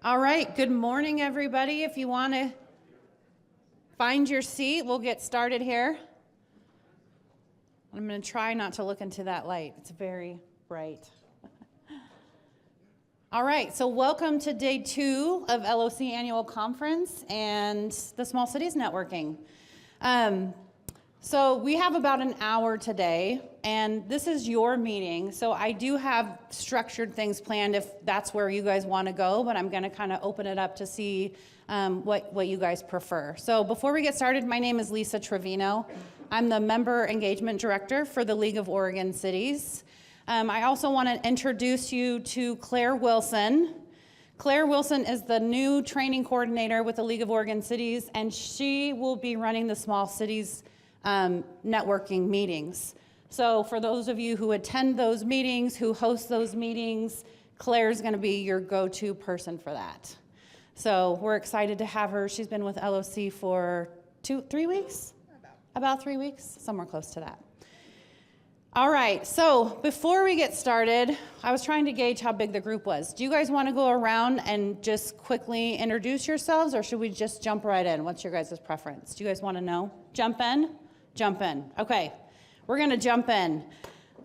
All right, good morning, everybody. If you want to find your seat, we'll get started here. I'm going to try not to look into that light. It's very bright. All right, so welcome to day 2 of LOC Annual Conference and the Small Cities Networking. So we have about an hour today, and this is your meeting. So I do have structured things planned if that's where you guys want to go, but I'm going to kind of open it up to see what you guys prefer. So before we get started, my name is Lisa Trevino. I'm the Member Engagement Director for the League of Oregon Cities. I also want to introduce you to Claire Wilson. Claire Wilson is the new training coordinator with the League of Oregon Cities, and she will be running the Small Cities networking meetings. So for those of you who attend those meetings, who host those meetings, Claire's going to be your go-to person for that. So we're excited to have her. She's been with LOC for 3 weeks? About 3 weeks, somewhere close to that. All right, so before we get started, I was trying to gauge how big the group was. Do you guys want to go around and just quickly introduce yourselves, or should we just jump right in? What's your guys' preference? Do you guys want to know? Jump in? Jump in. Okay, we're going to jump in.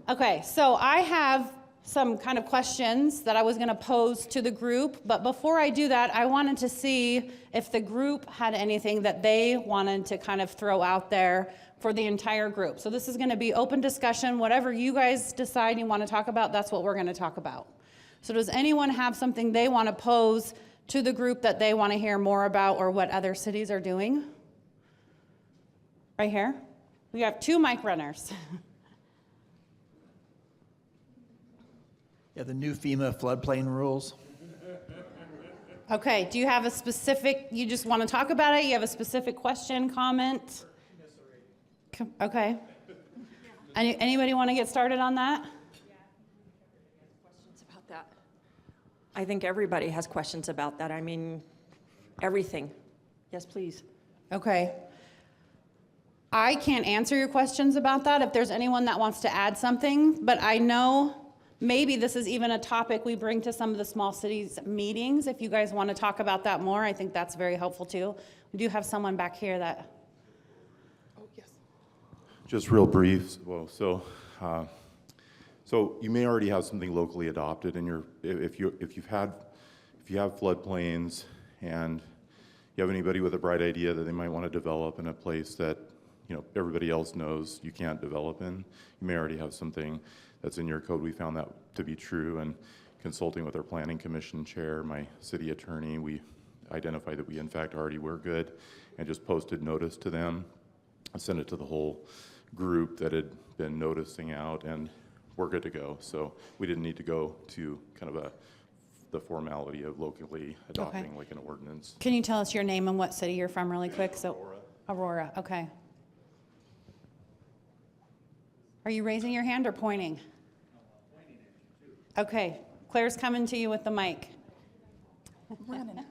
Okay, so I have some kind of questions that I was going to pose to the group, but before I do that, I wanted to see if the group had anything that they wanted to kind of throw out there for the entire group. So this is going to be open discussion. Whatever you guys decide you want to talk about, that's what we're going to talk about. So does anyone have something they want to pose to the group that they want to hear more about, or what other cities are doing? Right here. We have 2 mic runners. Yeah, the new FEMA floodplain rules. Okay, do you have a specific, you just want to talk about it? You have a specific question, comment? Okay. Anybody want to get started on that? Questions about that? I think everybody has questions about that. I mean, everything. Yes, please. Okay. I can't answer your questions about that if there's anyone that wants to add something, but I know maybe this is even a topic we bring to some of the small cities meetings. If you guys want to talk about that more, I think that's very helpful too. We do have someone back here that. Oh, yes. Just real brief. Well, so you may already have something locally adopted in your, if you have floodplains and you have anybody with a bright idea that they might want to develop in a place that everybody else knows you can't develop in, you may already have something that's in your code. We found that to be true, and consulting with our planning commission chair, my city attorney, we identified that we in fact already were good, and just posted notice to them. I sent it to the whole group that had been noticing out, and we're good to go. So we didn't need to go to kind of the formality of locally adopting like an ordinance. Can you tell us your name and what city you're from really quick? So Aurora, okay. Are you raising your hand or pointing? Okay, Claire's coming to you with the mic. I'm running.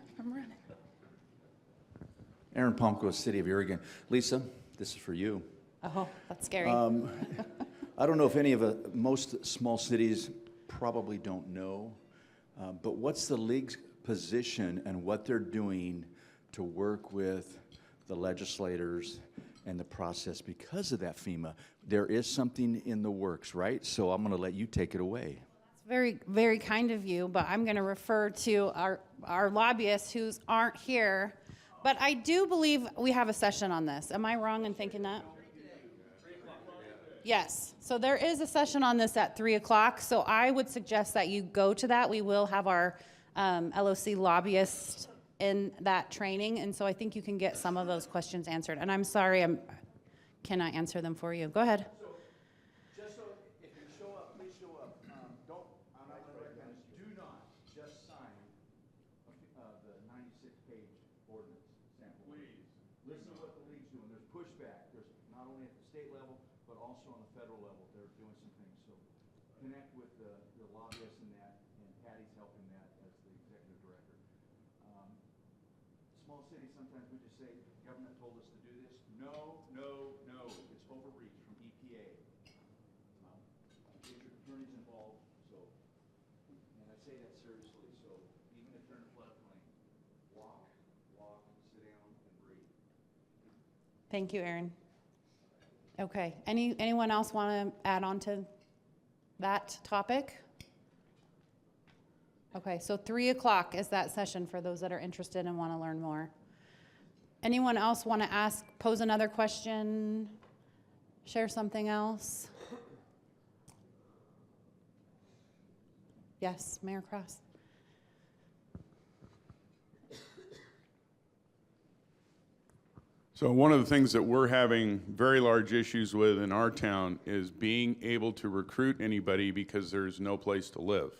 Aaron Palmquist, City of Oregon. Lisa, this is for you. Oh, that's scary. I don't know if most small cities probably don't know, but what's the league's position and what they're doing to work with the legislators and the process because of that FEMA? There is something in the works, right? So I'm going to let you take it away. That's very, very kind of you, but I'm going to refer to our lobbyists who aren't here. But I do believe we have a session on this. Am I wrong in thinking that? Yes. So there is a session on this at 3 o'clock. So I would suggest that you go to that. We will have our LOC lobbyists in that training, and so I think you can get some of those questions answered. And I'm sorry, I cannot answer them for you. Go ahead. So, just so if you show up, please show up. Do not just sign the 96-page ordinance sample. Please. Listen to what the league's doing. There's pushback. There's not only at the state level, but also on the federal level. They're doing some things. So connect with the lobbyists in that, and Patty's helping that as the executive director. Small cities, sometimes we just say, government told us to do this. No. It's overreach from EPA. District attorneys involved, so, and I say that seriously, so even if they're in a floodplain, Thank you, Erin. Okay, anyone else want to add on to that topic? Okay, so 3 o'clock is that session for those that are interested and want to learn more. Anyone else want to pose another question, share something else? Yes, Mayor Cross. So one of the things that we're having very large issues with in our town is being able to recruit anybody because there's no place to live.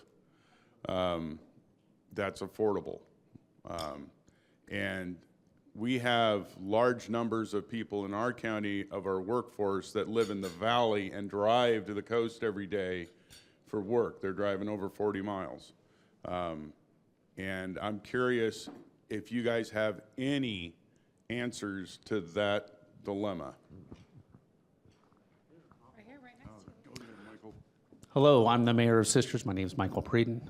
That's affordable. And we have large numbers of people in our county of our workforce that live in the valley and drive to the coast every day for work. They're driving over 40 miles. And I'm curious if you guys have any answers to that dilemma. Right here, right next to you. Hello, I'm the mayor of Sisters. My name is Michael Preeden.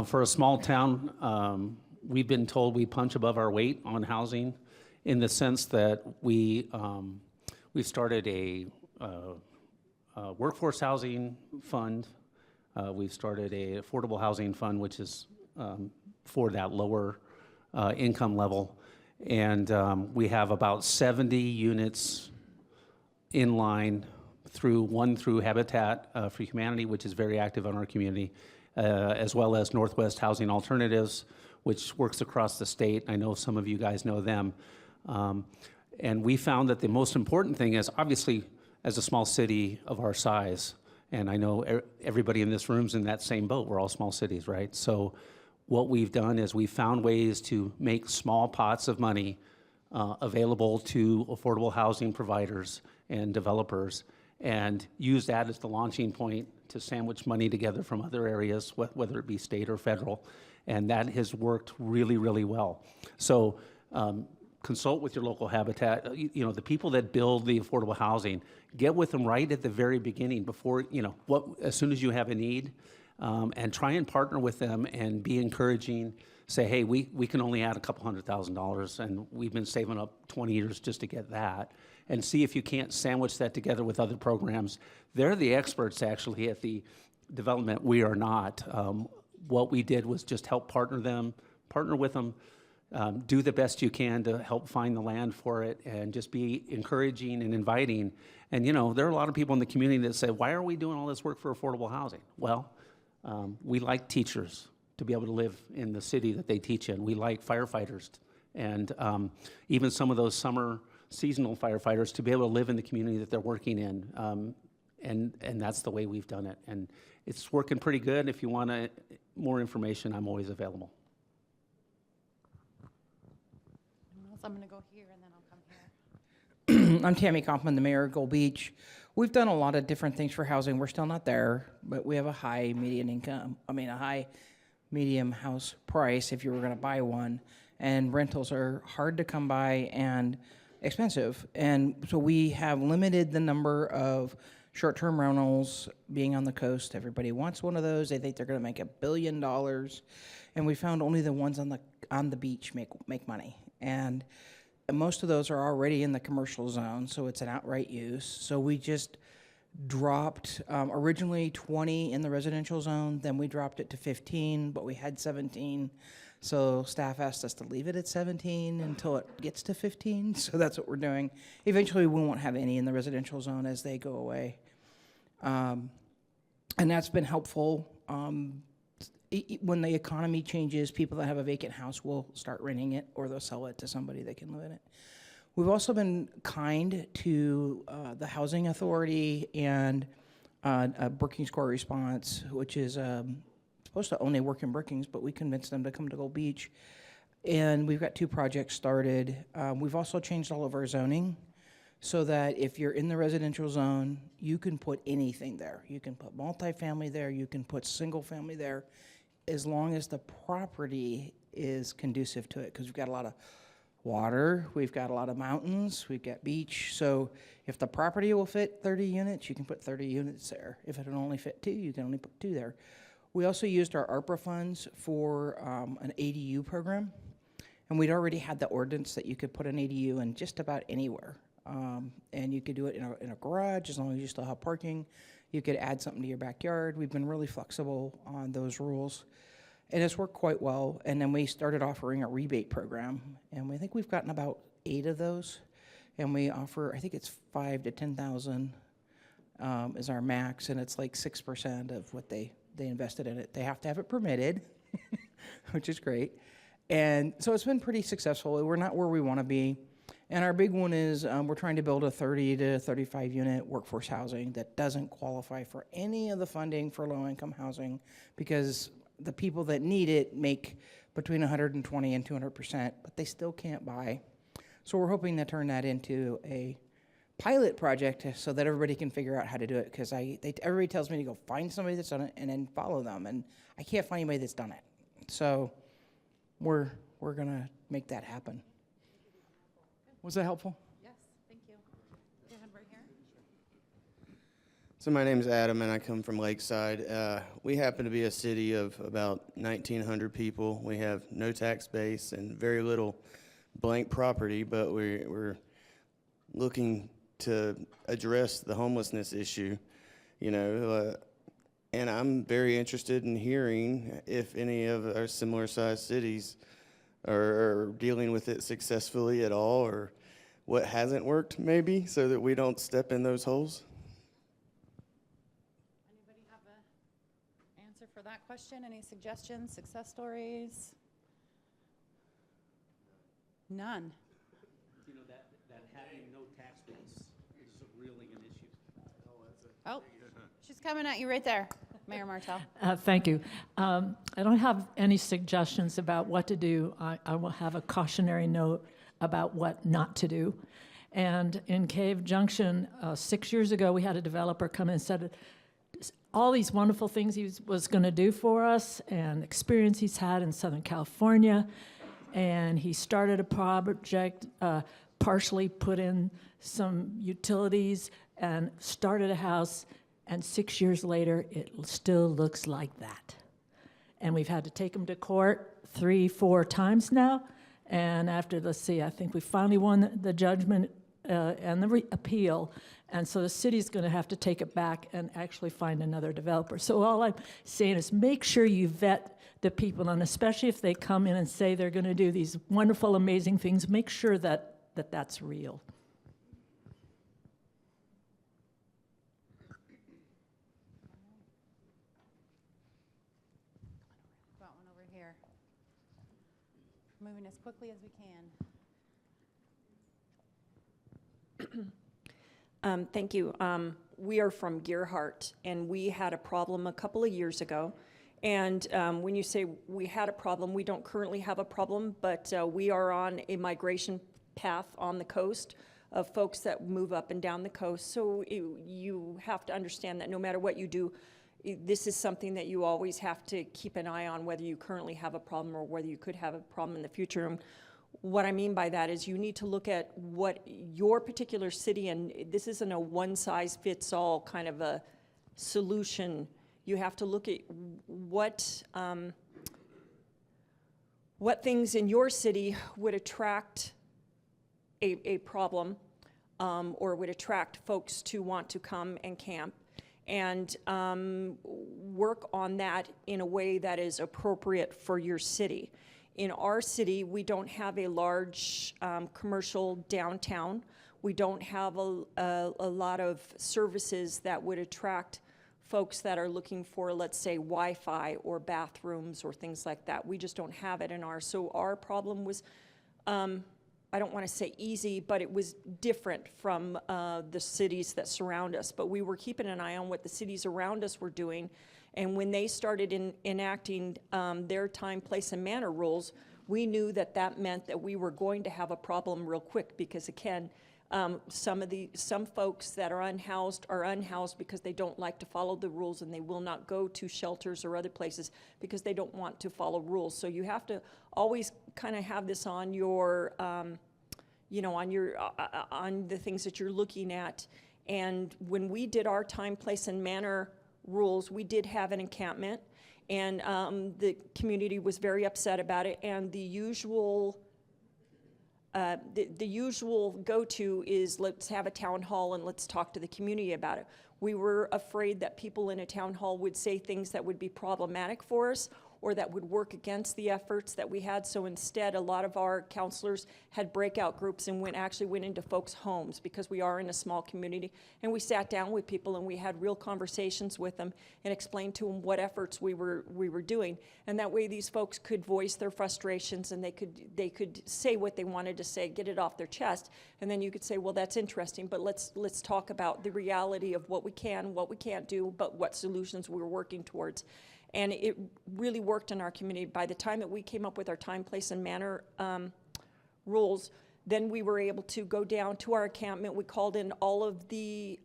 For a small town, we've been told we punch above our weight on housing in the sense that we've started a workforce housing fund. We've started a affordable housing fund, which is for that lower income level. And we have about 70 units in line through Habitat for Humanity, which is very active in our community, as well as Northwest Housing Alternatives, which works across the state. I know some of you guys know them. And we found that the most important thing is, obviously, as a small city of our size, and I know everybody in this room's in that same boat, we're all small cities, right? So what we've done is we've found ways to make small pots of money available to affordable housing providers and developers, and use that as the launching point to sandwich money together from other areas, whether it be state or federal. And that has worked really, really well. So consult with your local Habitat. You know, the people that build the affordable housing, get with them right at the very beginning before, as soon as you have a need, and try and partner with them and be encouraging. Say, hey, we can only add a couple $100,000, and we've been saving up 20 years just to get that. And see if you can't sandwich that together with other programs. They're the experts, actually, at the development. We are not. What we did was just help partner with them, do the best you can to help find the land for it, and just be encouraging and inviting. And there are a lot of people in the community that say, why are we doing all this work for affordable housing? Well, we like teachers to be able to live in the city that they teach in. We like firefighters, and even some of those summer seasonal firefighters to be able to live in the community that they're working in. And that's the way we've done it. And it's working pretty good. If you want more information, I'm always available. I'm going to go here and then I'll come here. I'm Tammy Kaufman, the mayor of Gold Beach. We've done a lot of different things for housing. We're still not there, but we have a high medium house price if you were going to buy one. And rentals are hard to come by and expensive. And so we have limited the number of short-term rentals being on the coast. Everybody wants one of those. They think they're going to make $1 billion. And we found only the ones on the beach make money. And most of those are already in the commercial zone, so it's an outright use. So we just dropped originally 20 in the residential zone, then we dropped it to 15, but we had 17. So staff asked us to leave it at 17 until it gets to 15, so that's what we're doing. Eventually, we won't have any in the residential zone as they go away. And that's been helpful. When the economy changes, people that have a vacant house will start renting it, or they'll sell it to somebody that can live in it. We've also been kind to the Housing Authority and Brookings Core Response, which is supposed to only work in Brookings, but we convinced them to come to Gold Beach. And we've got 2 projects started. We've also changed all of our zoning so that if you're in the residential zone, you can put anything there. You can put multifamily there, you can put single family there, as long as the property is conducive to it, because we've got a lot of water, we've got a lot of mountains, we've got beach. So if the property will fit 30 units, you can put 30 units there. If it will only fit 2, you can only put 2 there. We also used our ARPA funds for an ADU program, and we'd already had the ordinance that you could put an ADU in just about anywhere. And you could do it in a garage as long as you still have parking. You could add something to your backyard. We've been really flexible on those rules. And it's worked quite well. And then we started offering a rebate program. And we think we've gotten about 8 of those. And we offer, I think it's 5 to 10,000 is our max. And it's like 6% of what they invested in it. They have to have it permitted, which is great. And so it's been pretty successful. We're not where we want to be. And our big one is we're trying to build a 30 to 35 unit workforce housing that doesn't qualify for any of the funding for low-income housing because the people that need it make between 120 and 200%, but they still can't buy. So we're hoping to turn that into a pilot project so that everybody can figure out how to do it, because everybody tells me to go find somebody that's done it and then follow them, and I can't find anybody that's done it. So we're gonna make that happen. Was that helpful? Yes, thank you. Go ahead right here. So my name is Adam, and I come from Lakeside. We happen to be a city of about 1,900 people. We have no tax base and very little blank property, but we're looking to address the homelessness issue, and I'm very interested in hearing if any of our similar-sized cities are dealing with it successfully at all, or what hasn't worked, maybe, so that we don't step in those holes. Anybody have an answer for that question? Any suggestions, success stories? None. You know, that having no tax base is really an issue. Oh, she's coming at you right there, Mayor Martell. Thank you. I don't have any suggestions about what to do. I will have a cautionary note about what not to do. And in Cave Junction, 6 years ago, we had a developer come in and said all these wonderful things he was going to do for us and experience he's had in Southern California. And he started a project, partially put in some utilities and started a house. And 6 years later, it still looks like that. And we've had to take him to court 3-4 times now. And after, let's see, I think we finally won the judgment and the appeal. And so the city's going to have to take it back and actually find another developer. So all I'm saying is make sure you vet the people, and especially if they come in and say they're going to do these wonderful, amazing things, make sure that that's real. Got one over here. Moving as quickly as we can. Thank you. We are from Gearhart, and we had a problem a couple of years ago. And when you say we had a problem, we don't currently have a problem, but we are on a migration path on the coast of folks that move up and down the coast. So you have to understand that no matter what you do, this is something that you always have to keep an eye on, whether you currently have a problem or whether you could have a problem in the future. And what I mean by that is you need to look at what your particular city, and this isn't a one-size-fits-all kind of a solution. You have to look at what things in your city would attract a problem or would attract folks to want to come and camp, and work on that in a way that is appropriate for your city. In our city, we don't have a large commercial downtown. We don't have a lot of services that would attract folks that are looking for, let's say, Wi-Fi or bathrooms or things like that. We just don't have it in ours. So our problem was, I don't want to say easy, but it was different from the cities that surround us. But we were keeping an eye on what the cities around us were doing. And when they started enacting their time, place, and manner rules, we knew that that meant that we were going to have a problem real quick because, again, some folks that are unhoused because they don't like to follow the rules, and they will not go to shelters or other places because they don't want to follow rules. So you have to always kind of have this on your, on the things that you're looking at. And when we did our time, place, and manner rules, we did have an encampment, and the community was very upset about it. And the usual the usual go-to is let's have a town hall and let's talk to the community about it. We were afraid that people in a town hall would say things that would be problematic for us or that would work against the efforts that we had. So instead, a lot of our counselors had breakout groups and actually went into folks' homes because we are in a small community. And we sat down with people and we had real conversations with them and explained to them what efforts we were doing. And that way these folks could voice their frustrations and they could say what they wanted to say, get it off their chest. And then you could say, well, that's interesting, but let's talk about the reality of what we can, what we can't do, but what solutions we're working towards. And it really worked in our community. By the time that we came up with our time, place, and manner rules, then we were able to go down to our encampment. We called in all of the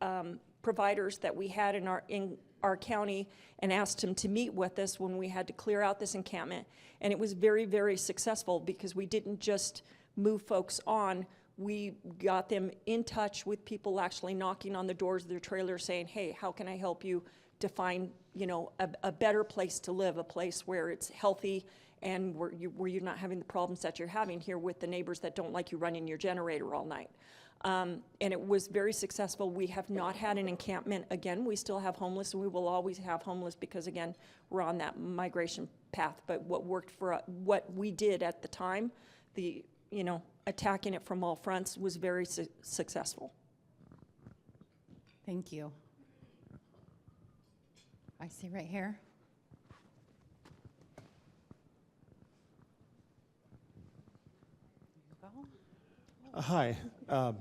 providers that we had in our county and asked them to meet with us when we had to clear out this encampment. And it was very, very successful because we didn't just move folks on. We got them in touch with people actually knocking on the doors of their trailer saying, hey, how can I help you to find, a better place to live, a place where it's healthy and where you're not having the problems that you're having here with the neighbors that don't like you running your generator all night. And it was very successful. We have not had an encampment again. We still have homeless, and we will always have homeless because, again, we're on that migration path. But what worked for what we did at the time, attacking it from all fronts, was very successful. Thank you. I see right here. Hi. I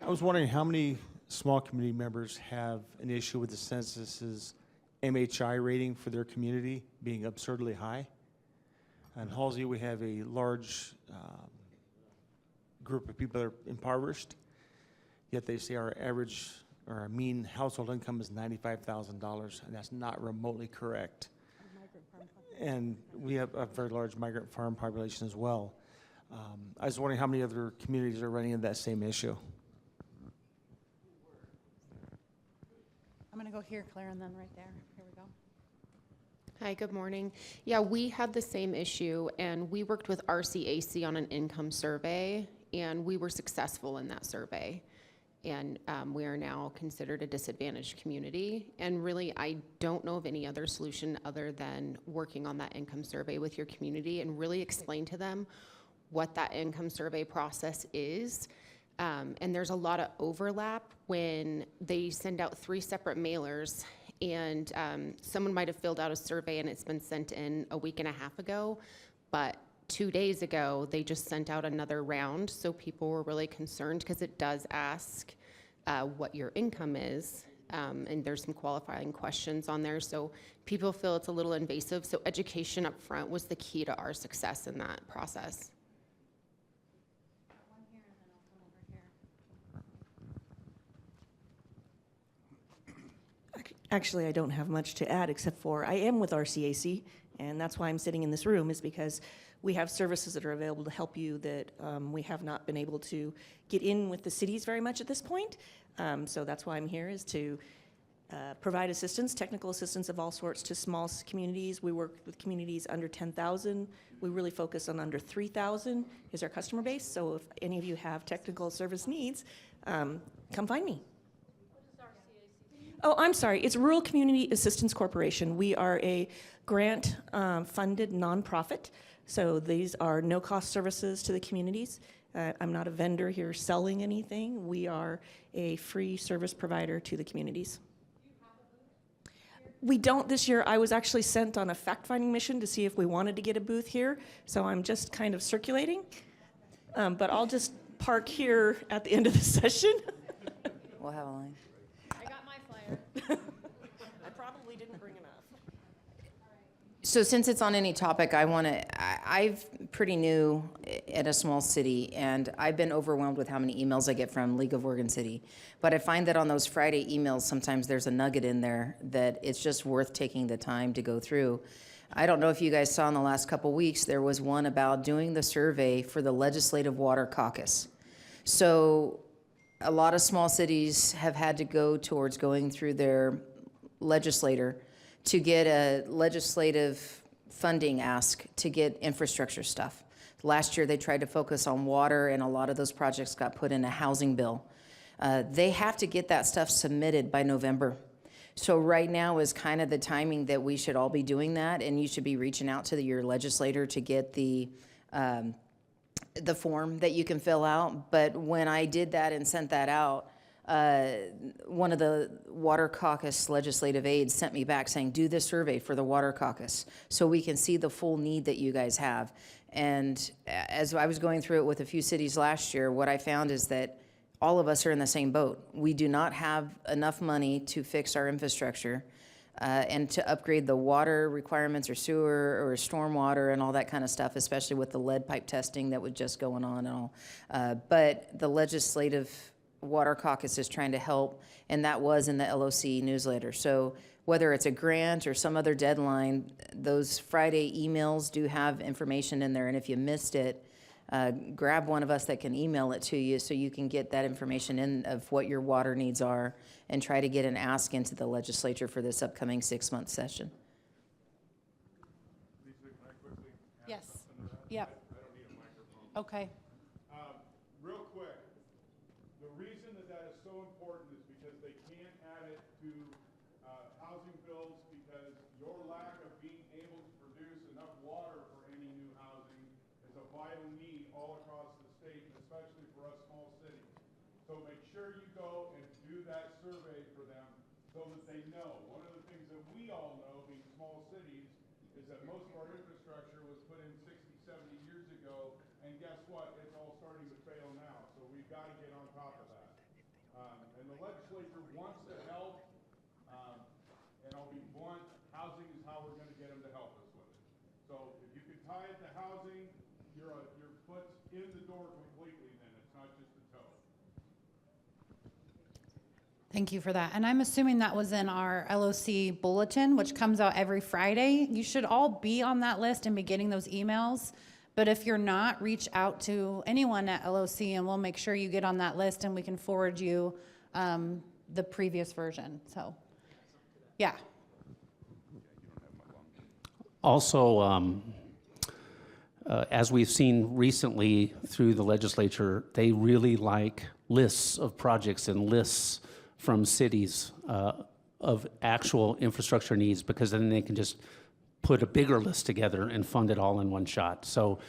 was wondering how many small community members have an issue with the census's MHI rating for their community being absurdly high. In Halsey, we have a large group of people that are impoverished, yet they say our average or our mean household income is $95,000, and that's not remotely correct. And we have a very large migrant farm population as well. I was wondering how many other communities are running into that same issue. I'm going to go here, Claire, and then right there. Here we go. Hi, good morning. Yeah, we had the same issue, and we worked with RCAC on an income survey, and we were successful in that survey. And we are now considered a disadvantaged community. And really, I don't know of any other solution other than working on that income survey with your community and really explain to them what that income survey process is. And there's a lot of overlap when they send out 3 separate mailers, and someone might have filled out a survey and it's been sent in a week and a half ago, but 2 days ago, they just sent out another round, so people were really concerned because it does ask what your income is, and there's some qualifying questions on there, so people feel it's a little invasive. So education up front was the key to our success in that process. One here, and then I'll come over here. Actually, I don't have much to add except for I am with RCAC, and that's why I'm sitting in this room, is because we have services that are available to help you that we have not been able to get in with the cities very much at this point. So that's why I'm here, is to provide assistance, technical assistance of all sorts to small communities. We work with communities under 10,000. We really focus on under 3,000 is our customer base. So if any of you have technical service needs, come find me. Oh, I'm sorry. It's Rural Community Assistance Corporation. We are a grant-funded nonprofit. So these are no-cost services to the communities. I'm not a vendor here selling anything. We are a free service provider to the communities. We don't this year. I was actually sent on a fact-finding mission to see if we wanted to get a booth here. So I'm just kind of circulating. But I'll just park here at the end of the session. We'll have a line. I got my flyer. I probably didn't bring enough. So since it's on any topic, I'm pretty new at a small city, and I've been overwhelmed with how many emails I get from League of Oregon City. But I find that on those Friday emails, sometimes there's a nugget in there that it's just worth taking the time to go through. I don't know if you guys saw in the last couple weeks, there was one about doing the survey for the Legislative Water Caucus. So a lot of small cities have had to go towards going through their legislator to get a legislative funding ask to get infrastructure stuff. Last year, they tried to focus on water, and a lot of those projects got put in a housing bill. They have to get that stuff submitted by November. So right now is kind of the timing that we should all be doing that, and you should be reaching out to your legislator to get the form that you can fill out. But when I did that and sent that out, one of the Water Caucus legislative aides sent me back saying, do this survey for the Water Caucus so we can see the full need that you guys have. And as I was going through it with a few cities last year, what I found is that all of us are in the same boat. We do not have enough money to fix our infrastructure and to upgrade the water requirements or sewer or stormwater and all that kind of stuff, especially with the lead pipe testing that was just going on and all. But the Legislative Water Caucus is trying to help, and that was in the LOC newsletter. So whether it's a grant or some other deadline, those Friday emails do have information in there, and if you missed it, grab one of us that can email it to you so you can get that information in of what your water needs are and try to get an ask into the legislature for this upcoming 6-month session. Yes. Yep. Okay. Real quick, the reason that is so important is because they can't add it to housing bills because your lack of being able to produce enough water for any new housing is a vital need all across the state, especially for us small cities. So make sure you go and do that survey for them so that they know. One of the things that we all know, being small cities, is that most of our infrastructure was put in 60, 70 years ago, and guess what? It's all starting to fail now. So we've got to get on top of that. And the legislature wants to help, and I'll be blunt, housing is how we're going to get them to help us with it. So if you can tie it to housing, your foot's in the door completely then. It's not just a toe. Thank you for that. And I'm assuming that was in our LOC bulletin, which comes out every Friday. You should all be on that list and be getting those emails. But if you're not, reach out to anyone at LOC and we'll make sure you get on that list and we can forward you the previous version. So, yeah. Also, as we've seen recently through the legislature, they really like lists of projects and lists from cities of actual infrastructure needs, because then they can just put a bigger list together and fund it all in one shot. So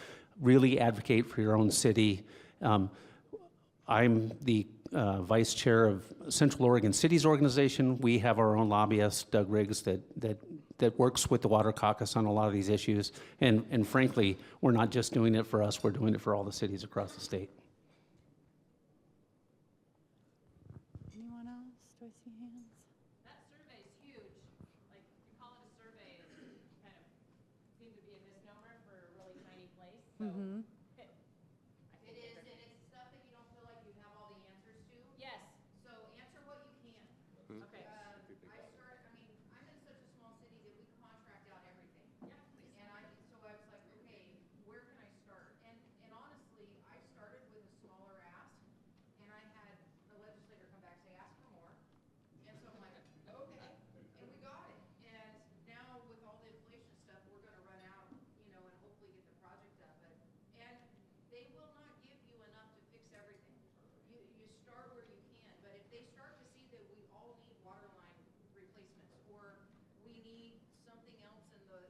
really advocate for your own city. I'm the vice chair of Central Oregon Cities Organization. We have our own lobbyist, Doug Riggs, that works with the Water Caucus on a lot of these issues. And frankly, we're not just doing it for us, we're doing it for all the cities across the state. Anyone else? Do I see hands? That survey is huge. Like, you call it a survey, it kind of seems to be a misnomer for a really tiny place. So Mm-hmm. It is, and it's stuff that you don't feel like you have all the answers to. yes, So answer what you can. okay. I'm in such a small city that we contract out everything. Yeah, please. And so I was like, okay, where can I start? And honestly, I started with a smaller ask, and I had the legislator come back and say, ask for more. And so I'm like, okay, and we got it. And now with all the inflation stuff, we're gonna run out, and hopefully get the project done, and they will not give you enough to fix everything. You start where you can, but if they start to see that we all need water line replacements, or we need something else in the,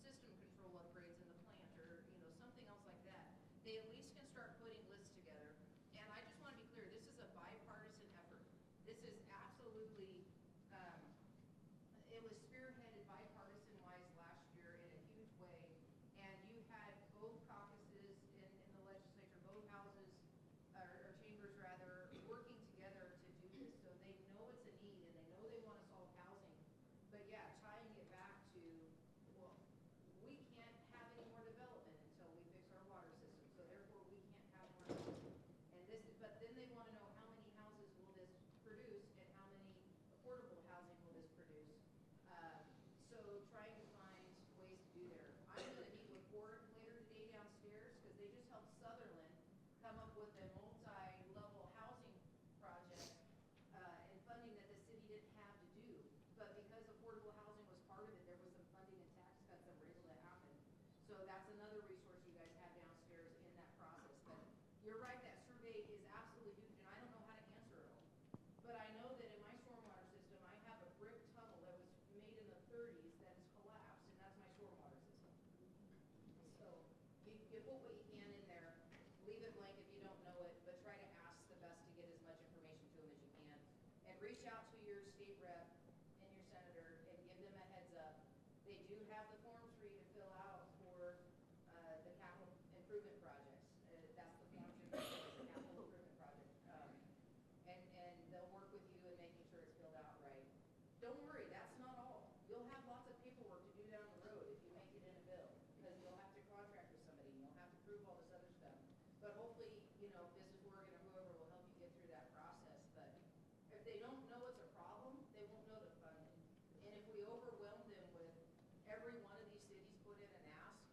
system control upgrades in the plant, or, something else like that, they at least can start putting lists together. And I just wanna be clear, this is a bipartisan effort. This is absolutely, it was spearheaded bipartisan-wise last year in a huge way, and you had both caucuses in the legislature, both houses, or chambers rather, working together to do this, so they know it's a need, and they know they wanna solve housing. But yeah, tying it back to, well, we can't have any more development until we fix our water system, so therefore we can't have more housing. But then they wanna know how many houses will this produce, and how many affordable housing will this produce. So trying to find ways to do there. I'm gonna meet with Ford later today downstairs, because they just helped Sutherland come up with a multi-level housing project, and funding that the city didn't have to do. But because affordable housing was part of it, there was some funding and tax cuts that were able to happen. So that's another resource you're right, that survey is absolutely huge, and I don't know how to answer it all. But I know that in my stormwater system, I have a brick tunnel that was made in the 30s that has collapsed, and that's my stormwater system. So you put what you can in there, leave it blank if you don't know it, but try to ask the best to get as much information to them as you can. And reach out to your state rep and your senator and give them a heads up. They do have the forms for you to fill out for the capital improvement projects. That's the forms you're going to fill, the capital improvement project. And they'll work with you in making sure it's filled out right. Don't worry, that's not all. You'll have lots of paperwork to do down the road if you make it in a bill, because you'll have to contract with somebody, and you'll have to prove all this other stuff. But hopefully, Business Oregon or whoever will help you get through that process. But if they don't know it's a problem, they won't know to fund it. And if we overwhelm them with every one of these cities put in an ask,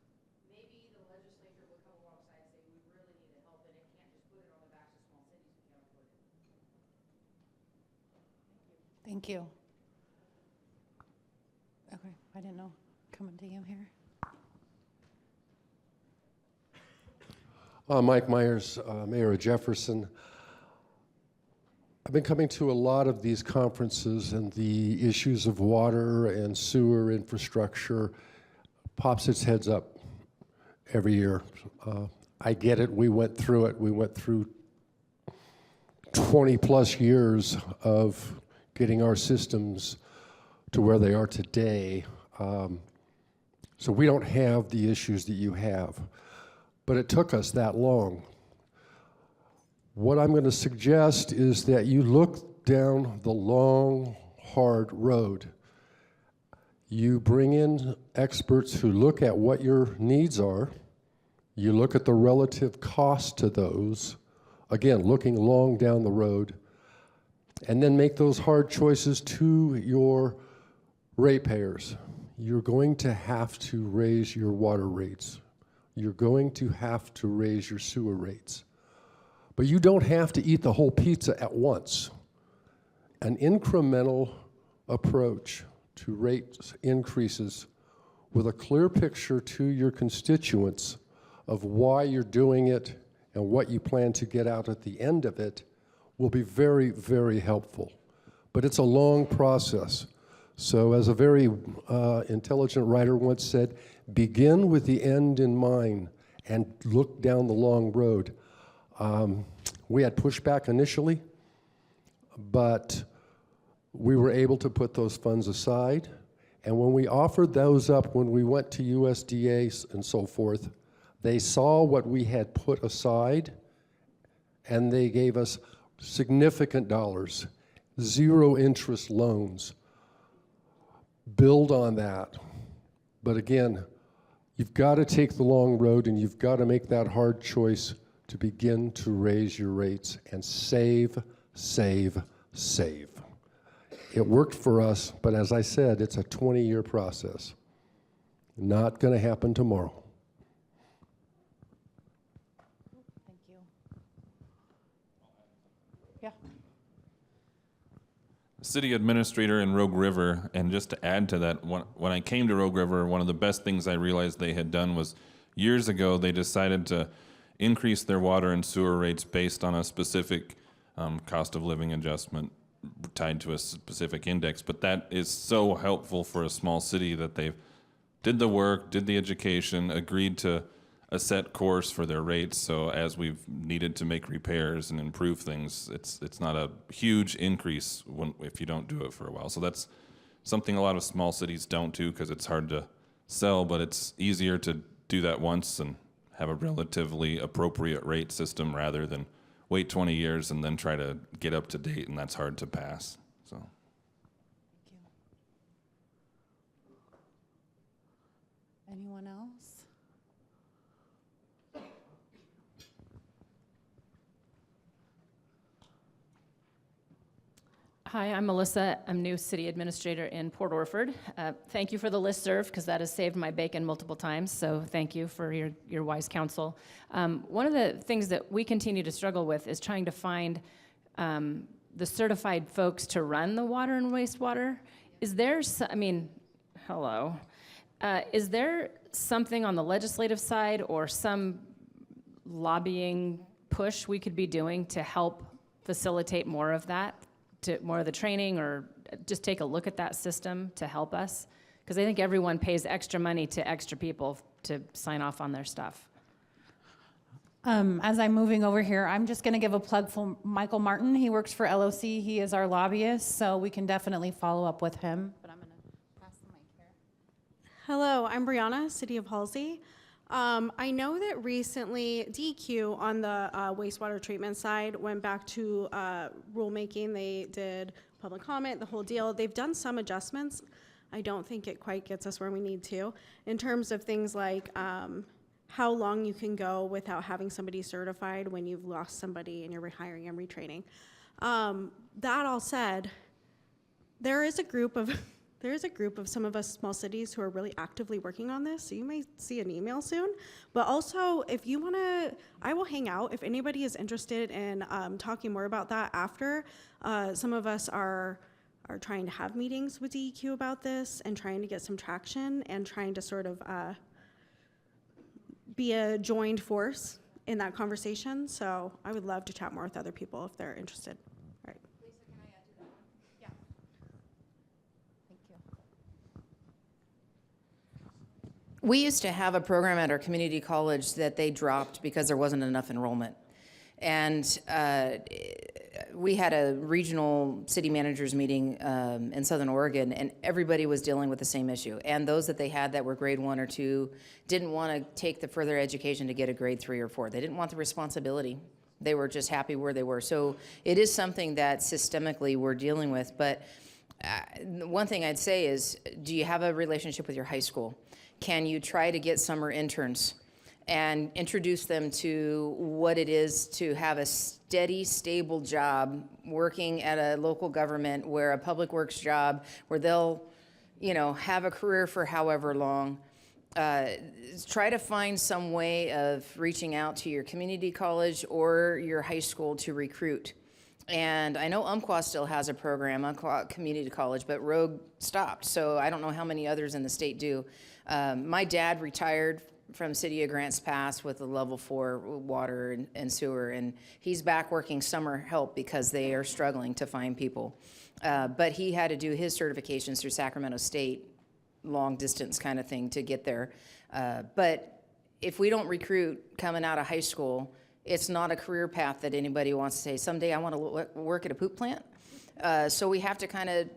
maybe the legislature will come alongside and say, we really need to help, and it can't just put it on the backs of small cities who can't afford it. Thank you. Okay, I didn't know. Coming to you here. Mike Myers, Mayor of Jefferson. I've been coming to a lot of these conferences, and the issues of water and sewer infrastructure pops its heads up every year. I get it. We went through it. We went through 20 plus years of getting our systems to where they are today. So we don't have the issues that you have. But it took us that long. What I'm going to suggest is that you look down the long, hard road. You bring in experts who look at what your needs are. You look at the relative cost to those. Again, looking long down the road. And then make those hard choices to your ratepayers. You're going to have to raise your water rates. You're going to have to raise your sewer rates. But you don't have to eat the whole pizza at once. An incremental approach to rate increases with a clear picture to your constituents of why you're doing it and what you plan to get out at the end of it will be very, very helpful. But it's a long process. So as a very intelligent writer once said, begin with the end in mind and look down the long road. We had pushback initially, but we were able to put those funds aside. And when we offered those up, when we went to USDA and so forth, they saw what we had put aside, and they gave us significant dollars, zero interest loans. Build on that. But again, you've got to take the long road, and you've got to make that hard choice to begin to raise your rates and save, save, save. It worked for us, but as I said, it's a 20-year process. Not going to happen tomorrow. Thank you. Yeah. City administrator in Rogue River, and just to add to that, when I came to Rogue River, one of the best things I realized they had done was years ago they decided to increase their water and sewer rates based on a specific cost of living adjustment tied to a specific index. But that is so helpful for a small city that they did the work, did the education, agreed to a set course for their rates. So as we've needed to make repairs and improve things, it's not a huge increase if you don't do it for a while. So that's something a lot of small cities don't do because it's hard to sell, but it's easier to do that once and have a relatively appropriate rate system rather than wait 20 years and then try to get up to date, and that's hard to pass. So. Thank you. Anyone else? Hi, I'm Melissa. I'm new city administrator in Port Orford. Thank you for the listserv, because that has saved my bacon multiple times, so thank you for your wise counsel. One of the things that we continue to struggle with is trying to find the certified folks to run the water and wastewater. Is there, is there something on the legislative side or some lobbying push we could be doing to help facilitate more of that, to more of the training, or just take a look at that system to help us? Because I think everyone pays extra money to extra people to sign off on their stuff. As I'm moving over here, I'm just going to give a plug for Michael Martin. He works for LOC. He is our lobbyist, so we can definitely follow up with him. But I'm going to pass the mic here. Hello, I'm Brianna, City of Halsey. I know that recently DEQ on the wastewater treatment side went back to rulemaking. They did public comment, the whole deal. They've done some adjustments. I don't think it quite gets us where we need to in terms of things like how long you can go without having somebody certified when you've lost somebody and you're rehiring and retraining. That all said, there is a group of some of us small cities who are really actively working on this, so you may see an email soon. But also, if you want to, I will hang out. If anybody is interested in talking more about that after, some of us are trying to have meetings with DEQ about this and trying to get some traction and trying to sort of be a joined force in that conversation. So I would love to chat more with other people if they're interested. All right. Lisa, can I add to that one? Yeah. Thank you. We used to have a program at our community college that they dropped because there wasn't enough enrollment. And we had a regional city managers meeting in Southern Oregon, and everybody was dealing with the same issue. And those that they had that were grade 1 or 2 didn't want to take the further education to get a grade 3 or 4. They didn't want the responsibility. They were just happy where they were. So it is something that systemically we're dealing with. But one thing I'd say is, do you have a relationship with your high school? Can you try to get summer interns and introduce them to what it is to have a steady, stable job working at a local government, where a public works job, where they'll, have a career for however long. Try to find some way of reaching out to your community college or your high school to recruit. And I know Umpqua still has a program, Umpqua Community College, but Rogue stopped. So I don't know how many others in the state do. My dad retired from City of Grants Pass with a level 4 water and sewer, and he's back working summer help because they are struggling to find people. But he had to do his certifications through Sacramento State, long distance kind of thing to get there. But if we don't recruit coming out of high school, it's not a career path that anybody wants to say, someday I want to work at a poop plant. So we have to kind of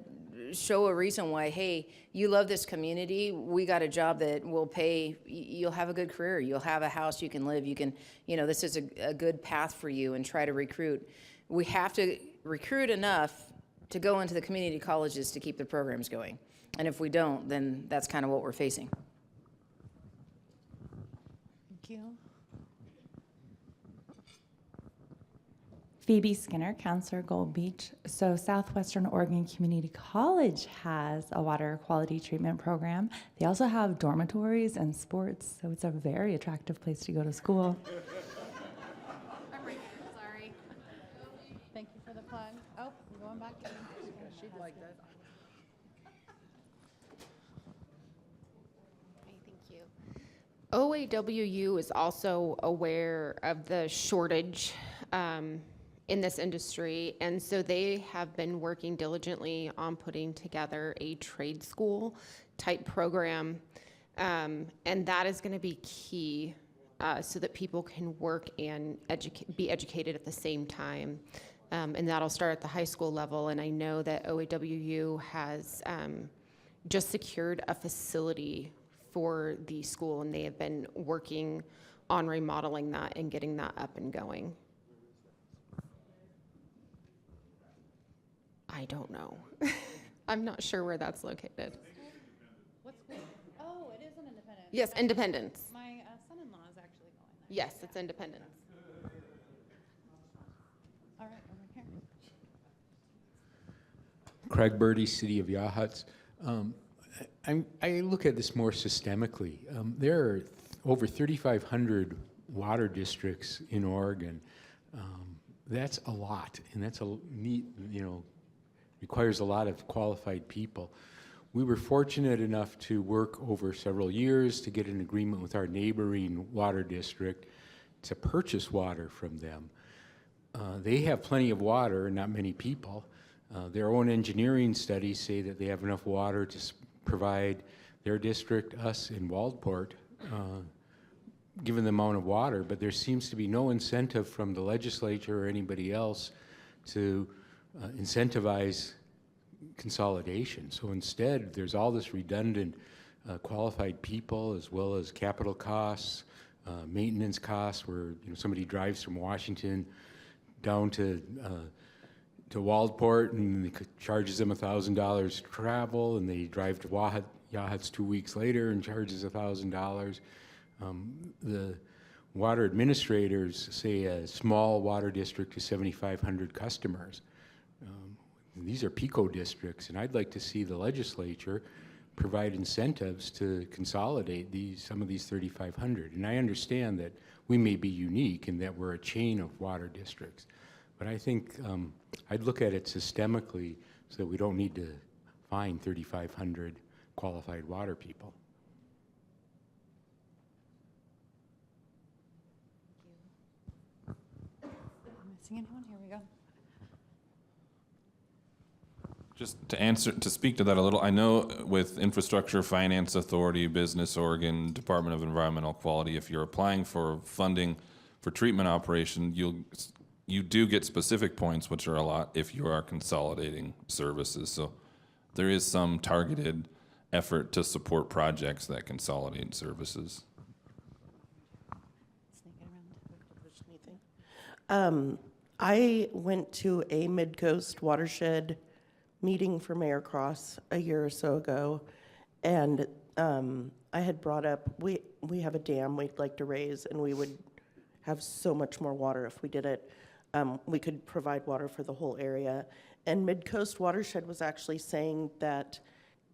show a reason why, hey, you love this community, we got a job that will pay, you'll have a good career, you'll have a house you can live, you can, this is a good path for you, and try to recruit. We have to recruit enough to go into the community colleges to keep the programs going. And if we don't, then that's kind of what we're facing. Thank you. Phoebe Skinner, Counselor Gold Beach. So Southwestern Oregon Community College has a water quality treatment program. They also have dormitories and sports, so it's a very attractive place to go to school. I'm right here, sorry. Thank you for the plug. Oh, I'm going back to you. She'd like that. Okay, thank you. OAWU is also aware of the shortage in this industry, and so they have been working diligently on putting together a trade school type program, and that is going to be key so that people can work and be educated at the same time, and that'll start at the high school level. And I know that OAWU has just secured a facility for the school, and they have been working on remodeling that and getting that up and going. I don't know. I'm not sure where that's located. Oh, it is an Independence. Yes, Independence. My son-in-law is actually going there. Yes, it's Independence. All right, over here. Craig Birdie, City of Yahuts. I look at this more systemically. There are over 3,500 water districts in Oregon. That's a lot, and that's a neat, requires a lot of qualified people. We were fortunate enough to work over several years to get an agreement with our neighboring water district to purchase water from them. They have plenty of water and not many people. Their own engineering studies say that they have enough water to provide their district, us in Waldport, given the amount of water, but there seems to be no incentive from the legislature or anybody else to incentivize consolidation. So instead, there's all this redundant qualified people, as well as capital costs, maintenance costs, where somebody drives from Washington down to Waldport and charges them $1,000 to travel, and they drive to Yachats 2 weeks later and charges $1,000. The water administrators say a small water district is 7,500 customers. These are PICO districts, and I'd like to see the legislature provide incentives to consolidate some of these 3,500. And I understand that we may be unique in that we're a chain of water districts, but I think I'd look at it systemically so that we don't need to find 3,500 qualified water people. Missing anyone? Here we go. Just to speak to that a little, I know with Infrastructure Finance Authority, Business Oregon, Department of Environmental Quality, if you're applying for funding for treatment operation, you do get specific points, which are a lot if you are consolidating services. So there is some targeted effort to support projects that consolidate services. I went to a Mid-Coast watershed meeting for Mayor Cross a year or so ago, and I had brought up, we have a dam we'd like to raise, and we would have so much more water if we did it. We could provide water for the whole area. And Mid-Coast Watershed was actually saying that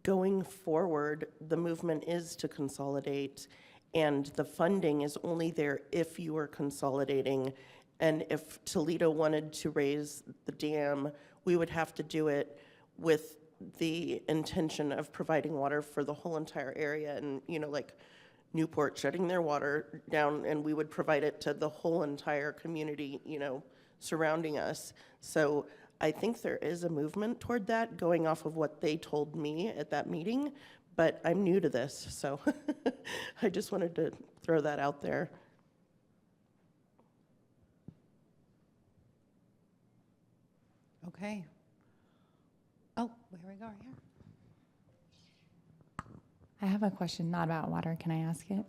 going forward, the movement is to consolidate, and the funding is only there if you are consolidating. And if Toledo wanted to raise the dam, we would have to do it with the intention of providing water for the whole entire area. And, like Newport shutting their water down, and we would provide it to the whole entire community, surrounding us. So I think there is a movement toward that, going off of what they told me at that meeting, but I'm new to this, so I just wanted to throw that out there. Okay. Oh, here we go, right here. I have a question, not about water. Can I ask it?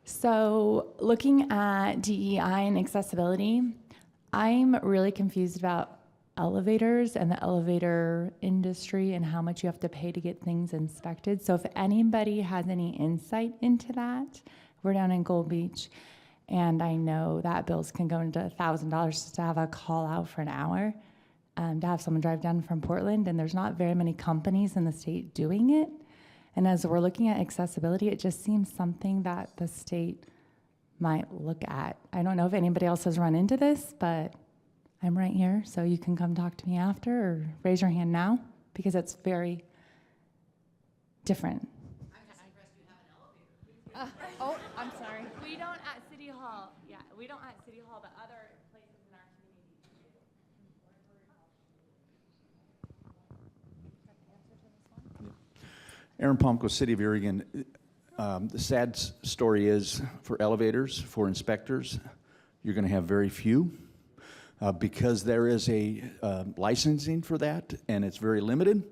So, looking at DEI and accessibility, I'm really confused about elevators and the elevator industry and how much you have to pay to get things inspected. So if anybody has any insight into that, we're down in Gold Beach, and I know that bills can go into $1,000 just to have a call out for an hour, to have someone drive down from Portland, and there's not very many companies in the state doing it. And as we're looking at accessibility, it just seems something that the state might look at. I don't know if anybody else has run into this, but I'm right here, so you can come talk to me after or raise your hand now, because it's very different. I'm just impressed you have an elevator. Oh, I'm sorry. We don't at City Hall. Yeah, we don't at City Hall, but other places in our community do. Aaron Pomko, City of Oregon. The sad story is for elevators, for inspectors, you're going to have very few because there is a licensing for that, and it's very limited.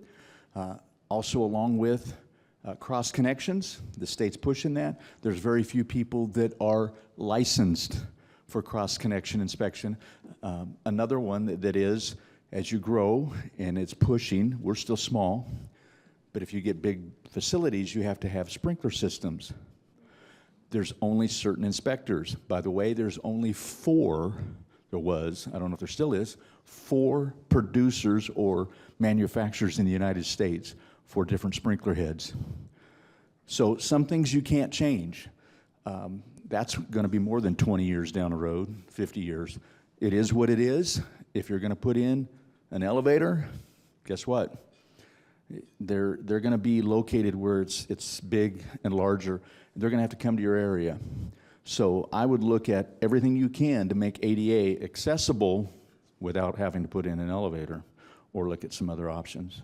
Also, along with cross connections, the state's pushing that. There's very few people that are licensed for cross connection inspection. Another one that is, as you grow and it's pushing, we're still small, but if you get big facilities, you have to have sprinkler systems. There's only certain inspectors. By the way, there's only 4, there was, I don't know if there still is, 4 producers or manufacturers in the United States for different sprinkler heads. So some things you can't change. That's going to be more than 20 years down the road, 50 years. It is what it is. If you're going to put in an elevator, guess what? They're going to be located where it's big and larger. They're going to have to come to your area. So I would look at everything you can to make ADA accessible without having to put in an elevator, or look at some other options.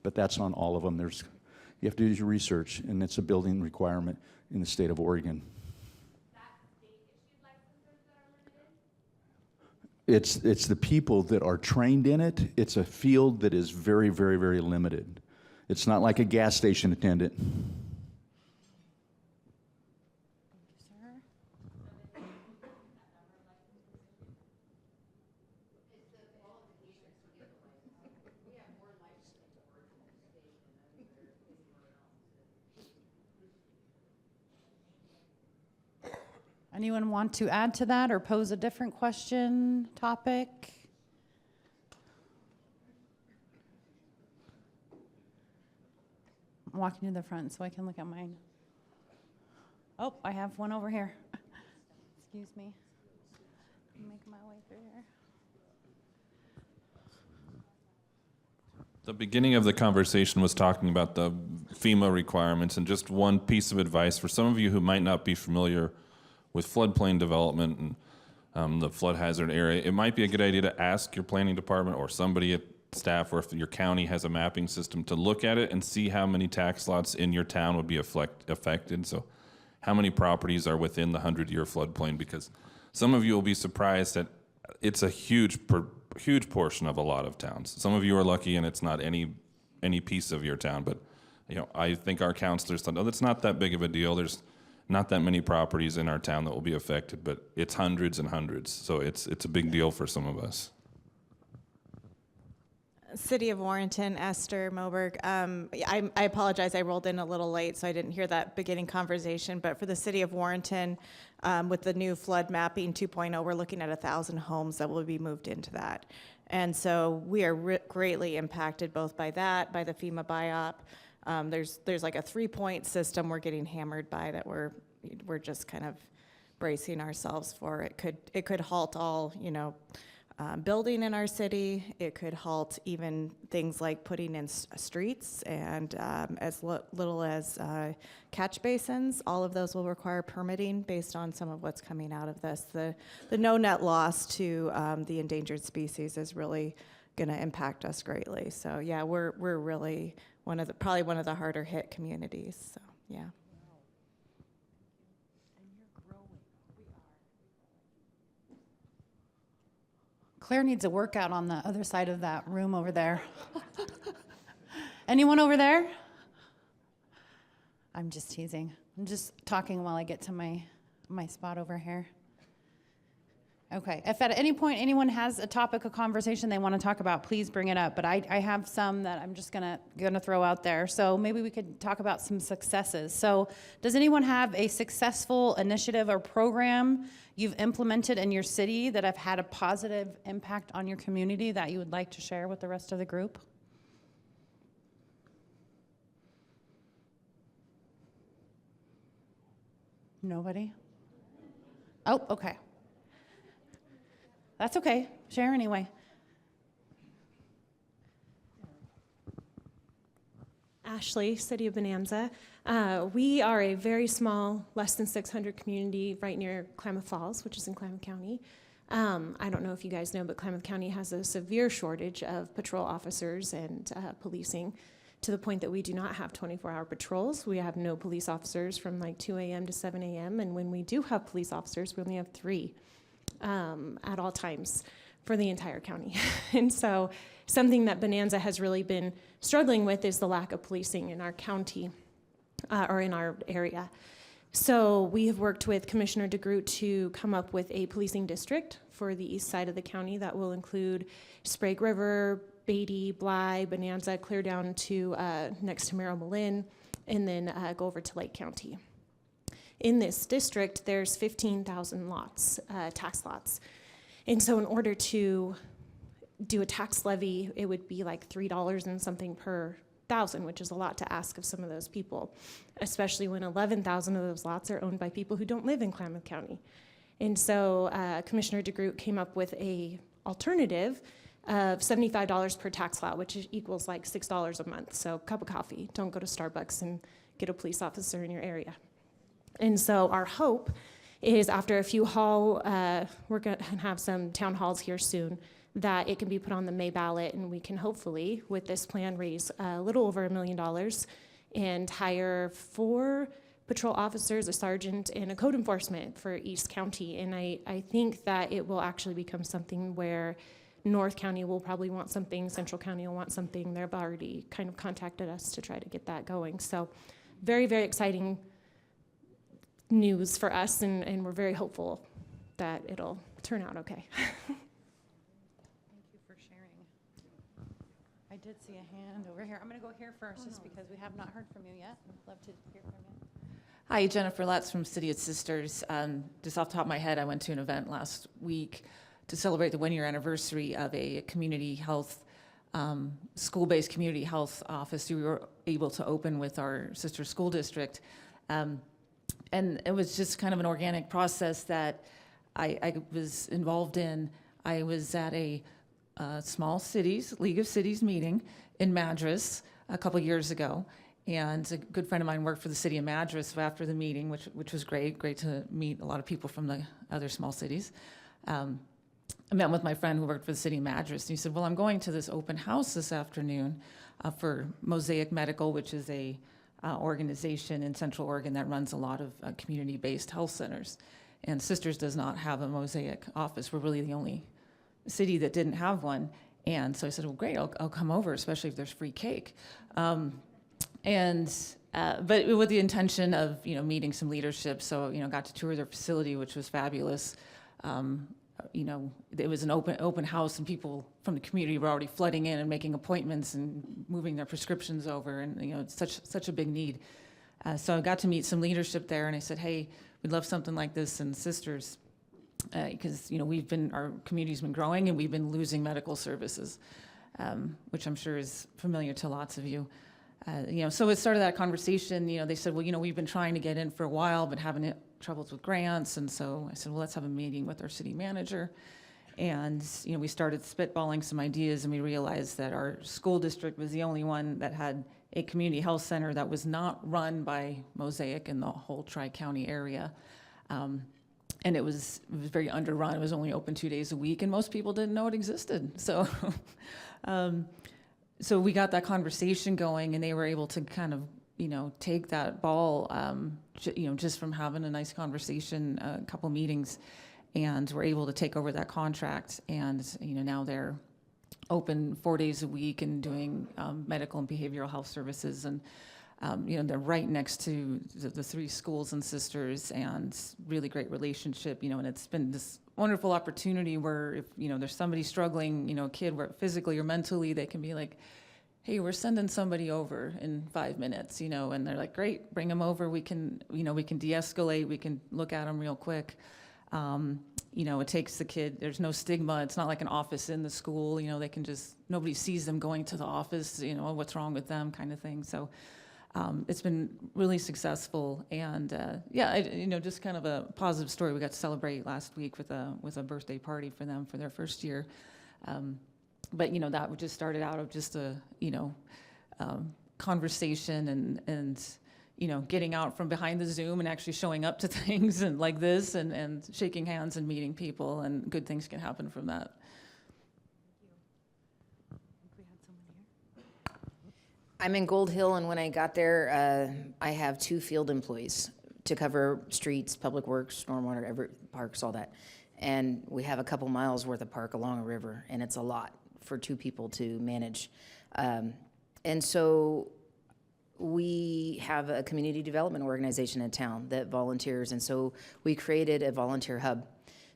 But that's on all of them. You have to do your research, and it's a building requirement in the state of Oregon. It's the people that are trained in it. It's a field that is very, very, very limited. It's not like a gas station attendant. Anyone want to add to that or pose a different question, topic? I'm walking to the front so I can look at mine. Oh, I have one over here. Excuse me. I'm making my way through here. The beginning of the conversation was talking about the FEMA requirements, and just one piece of advice for some of you who might not be familiar with floodplain development and the flood hazard area, it might be a good idea to ask your planning department or somebody at staff, or if your county has a mapping system, to look at it and see how many tax lots in your town would be affected. So how many properties are within the 100-year floodplain, because some of you will be surprised that it's a huge portion of a lot of towns. Some of you are lucky and it's not any piece of your town, but I think our counselors thought, oh, that's not that big of a deal. There's not that many properties in our town that will be affected, but it's hundreds and hundreds. So it's a big deal for some of us. City of Warrenton, Esther Moberg. I apologize, I rolled in a little late, so I didn't hear that beginning conversation. But for the City of Warrenton, with the new flood mapping 2.0, we're looking at 1,000 homes that will be moved into that. And so we are greatly impacted both by that, by the FEMA BIOP. There's like a 3-point system we're getting hammered by that we're just kind of bracing ourselves for. It could halt all, building in our city. It could halt even things like putting in streets and as little as catch basins. All of those will require permitting based on some of what's coming out of this. The no net loss to the endangered species is really going to impact us greatly. So yeah, we're really probably one of the harder hit communities. So yeah. Claire needs a workout on the other side of that room over there. Anyone over there? I'm just teasing. I'm just talking while I get to my spot over here. Okay, if at any point anyone has a topic of conversation they want to talk about, please bring it up. But I have some that I'm just gonna throw out there. So maybe we could talk about some successes. So does anyone have a successful initiative or program you've implemented in your city that have had a positive impact on your community that you would like to share with the rest of the group? Nobody? Oh, okay. That's okay. Share anyway. Ashley, City of Bonanza. We are a very small, less than 600 community right near Klamath Falls, which is in Klamath County. I don't know if you guys know, but Klamath County has a severe shortage of patrol officers and policing, to the point that we do not have 24-hour patrols. We have no police officers from like 2 a.m. to 7 a.m. And when we do have police officers, we only have 3 at all times for the entire county. And so something that Bonanza has really been struggling with is the lack of policing in our county or in our area. So we have worked with Commissioner DeGroot to come up with a policing district for the east side of the county that will include Sprague River, Beatty, Bly, Bonanza, clear down to next to Merrill Malin, and then go over to Lake County. In this district, there's 15,000 lots, tax lots. And so in order to do a tax levy, it would be like $3 and something per thousand, which is a lot to ask of some of those people, especially when 11,000 of those lots are owned by people who don't live in Klamath County. And so Commissioner DeGroot came up with a alternative of $75 per tax lot, which equals like $6 a month. So cup of coffee. Don't go to Starbucks and get a police officer in your area. And so our hope is after a few we're going to have some town halls here soon, that it can be put on the May ballot, and we can hopefully, with this plan, raise a little over $1 million and hire 4 patrol officers, a sergeant, and a code enforcement for East County. And I think that it will actually become something where North County will probably want something, Central County will want something. They've already kind of contacted us to try to get that going. So very, very exciting news for us, and we're very hopeful that it'll turn out okay. Thank you for sharing. I did see a hand over here. I'm going to go here first just because we have not heard from you yet. I'd love to hear from you. Hi, Jennifer Latz from City of Sisters. Just off the top of my head, I went to an event last week to celebrate the 1-year anniversary of a community health, school-based community health office we were able to open with our sister school district. And it was just kind of an organic process that I was involved in. I was at a Small Cities, League of Cities meeting in Madras a couple years ago. And a good friend of mine worked for the city of Madras after the meeting, which was great to meet a lot of people from the other small cities. I met with my friend who worked for the city of Madras, and he said, well, I'm going to this open house this afternoon for Mosaic Medical, which is a organization in Central Oregon that runs a lot of community-based health centers. And Sisters does not have a Mosaic office. We're really the only city that didn't have one. And so I said, well, great, I'll come over, especially if there's free cake. But with the intention of, meeting some leadership. So, got to tour their facility, which was fabulous. It was an open house, and people from the community were already flooding in and making appointments and moving their prescriptions over. And, it's such a big need. So I got to meet some leadership there, and I said, hey, we'd love something like this in Sisters. Because, our community's been growing, and we've been losing medical services, which I'm sure is familiar to lots of you. So it started that conversation. They said, well, we've been trying to get in for a while, but having troubles with grants. And so I said, well, let's have a meeting with our city manager. And, we started spitballing some ideas, and we realized that our school district was the only one that had a community health center that was not run by Mosaic in the whole Tri-County area. And it was very underrun. It was only open 2 days a week, and most people didn't know it existed. So, so we got that conversation going, and they were able to kind of, take that ball, just from having a nice conversation, a couple meetings, and were able to take over that contract. And, now they're open 4 days a week and doing medical and behavioral health services. And, they're right next to the 3 schools and Sisters, and really great relationship, and it's been this wonderful opportunity where if, there's somebody struggling, a kid where physically or mentally, they can be like, hey, we're sending somebody over in 5 minutes, and they're like, great, bring them over. We can, we can de-escalate. We can look at them real quick. It takes the kid, there's no stigma. It's not like an office in the school, they can just, nobody sees them going to the office, what's wrong with them kind of thing. So it's been really successful, and just kind of a positive story. We got to celebrate last week with a birthday party for them for their first year. But that just started out of just a conversation and getting out from behind the Zoom and actually showing up to things and like this and shaking hands and meeting people, and good things can happen from that. I'm in Gold Hill, and when I got there, I have 2 field employees to cover streets, public works, stormwater, parks, all that. And we have a couple miles worth of park along a river, and it's a lot for 2 people to manage. And so we have a community development organization in town that volunteers, and so we created a volunteer hub.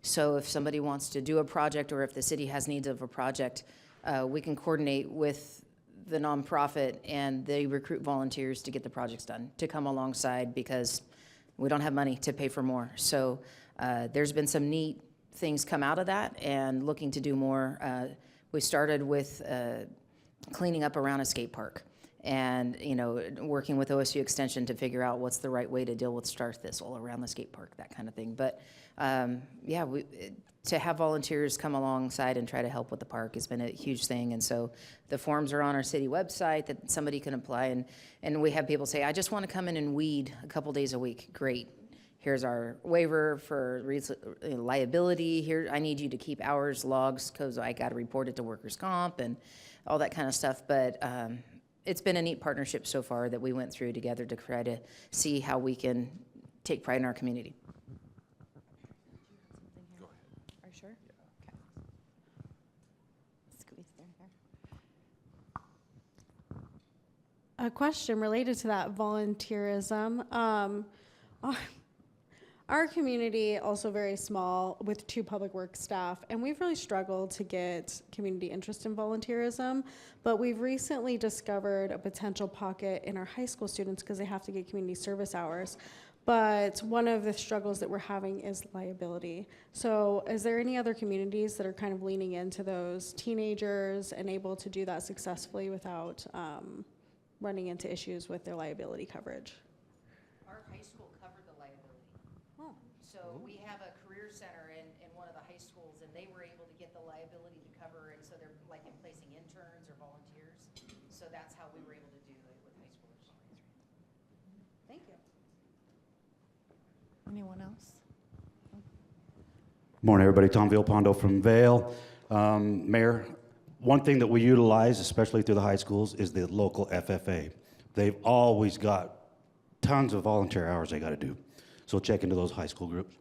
So if somebody wants to do a project, or if the city has needs of a project, we can coordinate with the nonprofit, and they recruit volunteers to get the projects done, to come alongside, because we don't have money to pay for more. So there's been some neat things come out of that, and looking to do more. We started with cleaning up around a skate park, and working with OSU Extension to figure out what's the right way to deal with star thistle around the skate park, that kind of thing. But to have volunteers come alongside and try to help with the park has been a huge thing. And so the forms are on our city website that somebody can apply, and we have people say, I just want to come in and weed a couple days a week. Great. here's our waiver for liability, here, I need you to keep hours, logs, because I got to report it to workers' comp and all that kind of stuff. But it's been a neat partnership so far that we went through together to try to see how we can take pride in our community. Are you sure? Okay. Squeeze there. A question related to that volunteerism. Our community also very small with 2 public works staff, and we've really struggled to get community interest in volunteerism, but we've recently discovered a potential pocket in our high school students because they have to get community service hours. But one of the struggles that we're having is liability. So is there any other communities that are kind of leaning into those teenagers and able to do that successfully without running into issues with their liability coverage? Our high school covered the liability. So we have a career center in one of the high schools, and they were able to get the liability to cover it, so they're like in placing interns or volunteers. So that's how we were able to do it with high schoolers. Thank you. Anyone else? Morning, everybody. Tom Villalpando from Vail. Mayor, one thing that we utilize, especially through the high schools, is the local FFA. They've always got tons of volunteer hours they got to do. So check into those high school groups.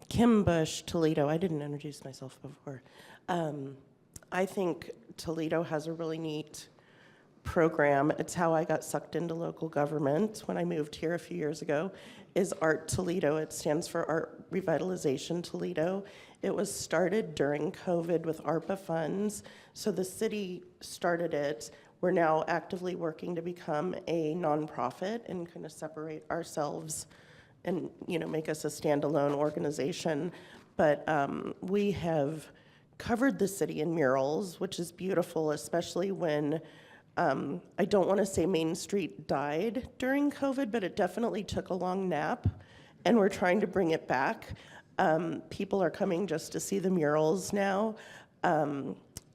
Kim Bush, Toledo. I didn't introduce myself before. I think Toledo has a really neat program. It's how I got sucked into local government when I moved here a few years ago, is Art Toledo. It stands for Art Revitalization Toledo. It was started during COVID with ARPA funds. So the city started it. We're now actively working to become a nonprofit and kind of separate ourselves and, you know, make us a standalone organization. But we have covered the city in murals, which is beautiful, especially when I don't want to say Main Street died during COVID, but it definitely took a long nap, and we're trying to bring it back. People are coming just to see the murals now.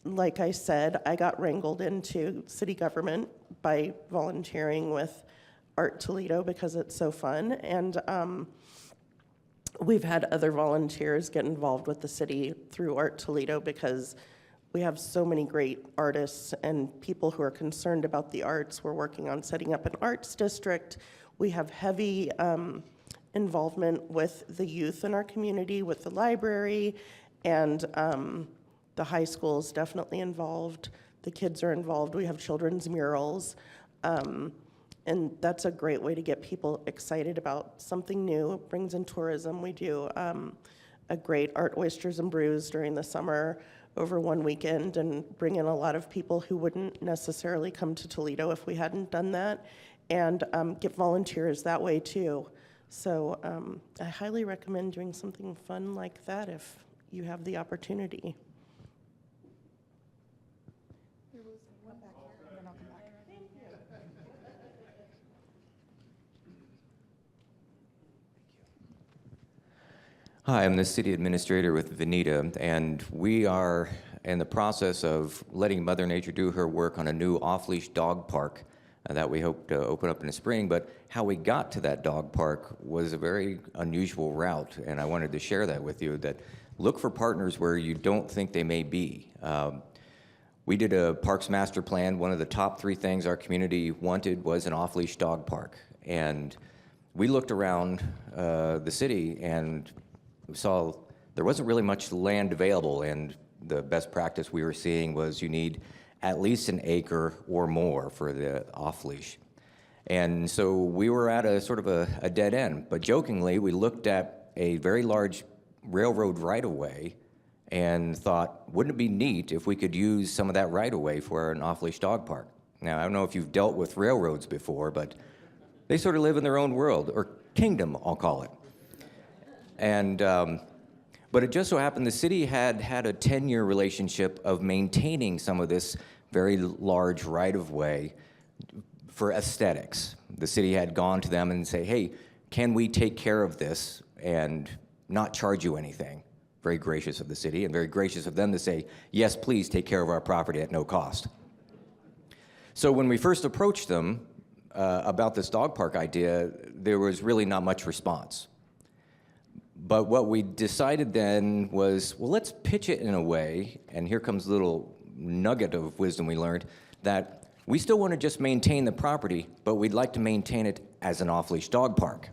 Like I said, I got wrangled into city government by volunteering with Art Toledo because it's so fun, and we've had other volunteers get involved with the city through Art Toledo because we have so many great artists and people who are concerned about the arts. We're working on setting up an arts district. We have heavy involvement with the youth in our community, with the library, and the high school is definitely involved. The kids are involved. We have children's murals. And that's a great way to get people excited about something new. It brings in tourism. We do a great Art Oysters and Brews during the summer over one weekend and bring in a lot of people who wouldn't necessarily come to Toledo if we hadn't done that, and get volunteers that way too. So I highly recommend doing something fun like that if you have the opportunity. Hi, I'm the city administrator with Veneta, and we are in the process of letting Mother Nature do her work on a new off-leash dog park that we hope to open up in the spring. But how we got to that dog park was a very unusual route, and I wanted to share that with you, that look for partners where you don't think they may be. We did a parks master plan. One of the top 3 things our community wanted was an off-leash dog park. And we looked around the city and we saw there wasn't really much land available, and the best practice we were seeing was you need at least an acre or more for the off-leash. And so we were at a sort of a dead end, but jokingly, we looked at a very large railroad right-of-way and thought, wouldn't it be neat if we could use some of that right-of-way for an off-leash dog park? Now, I don't know if you've dealt with railroads before, but they sort of live in their own world, or kingdom, I'll call it. And, but it just so happened the city had a 10-year relationship of maintaining some of this very large right-of-way for aesthetics. The city had gone to them and say, hey, can we take care of this and not charge you anything very gracious of the city and very gracious of them to say, yes, please take care of our property at no cost. So when we first approached them about this dog park idea, there was really not much response. But what we decided then was, well, let's pitch it in a way, and here comes a little nugget of wisdom we learned, that we still want to just maintain the property, but we'd like to maintain it as an off-leash dog park.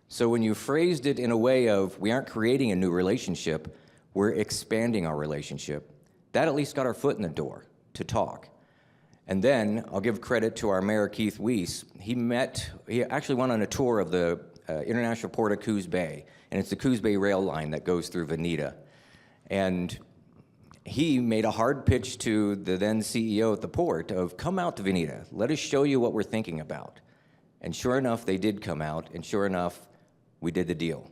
So when you phrased it in a way of, we aren't creating a new relationship, we're expanding our relationship, that at least got our foot in the door to talk. And then I'll give credit to our mayor, Keith Weiss. He actually went on a tour of the International Port of Coos Bay, and it's the Coos Bay rail line that goes through Veneta. And he made a hard pitch to the then CEO at the port of, come out to Veneta, let us show you what we're thinking about. And sure enough, they did come out, and sure enough, we did the deal.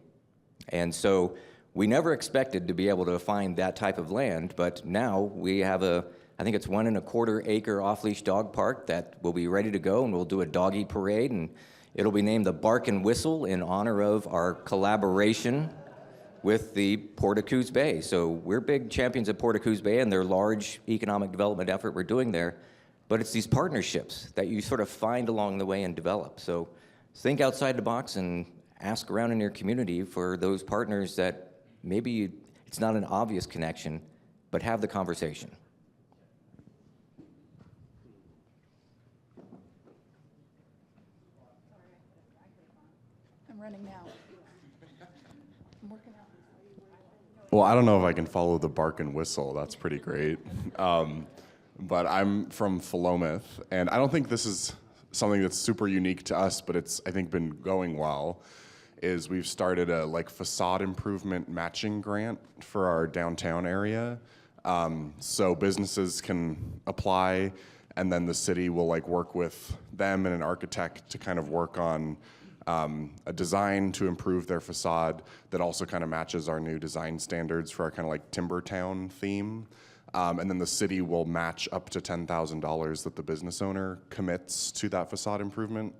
And so we never expected to be able to find that type of land, but now we have I think it's 1.25 acre off-leash dog park that will be ready to go, and we'll do a doggy parade, and it'll be named the Bark and Whistle in honor of our collaboration with the Port of Coos Bay. So we're big champions of Port of Coos Bay and their large economic development effort we're doing there, but it's these partnerships that you sort of find along the way and develop. So think outside the box and ask around in your community for those partners that maybe it's not an obvious connection, but have the conversation. I'm running now. I'm working out. Well, I don't know if I can follow the bark and whistle. That's pretty great. But I'm from Philomath, and I don't think this is something that's super unique to us, but it's, I think, been going well, is we've started a facade improvement matching grant for our downtown area. So businesses can apply, and then the city will work with them and an architect to kind of work on a design to improve their facade that also kind of matches our new design standards for our kind of Timber Town theme. And then the city will match up to $10,000 that the business owner commits to that facade improvement.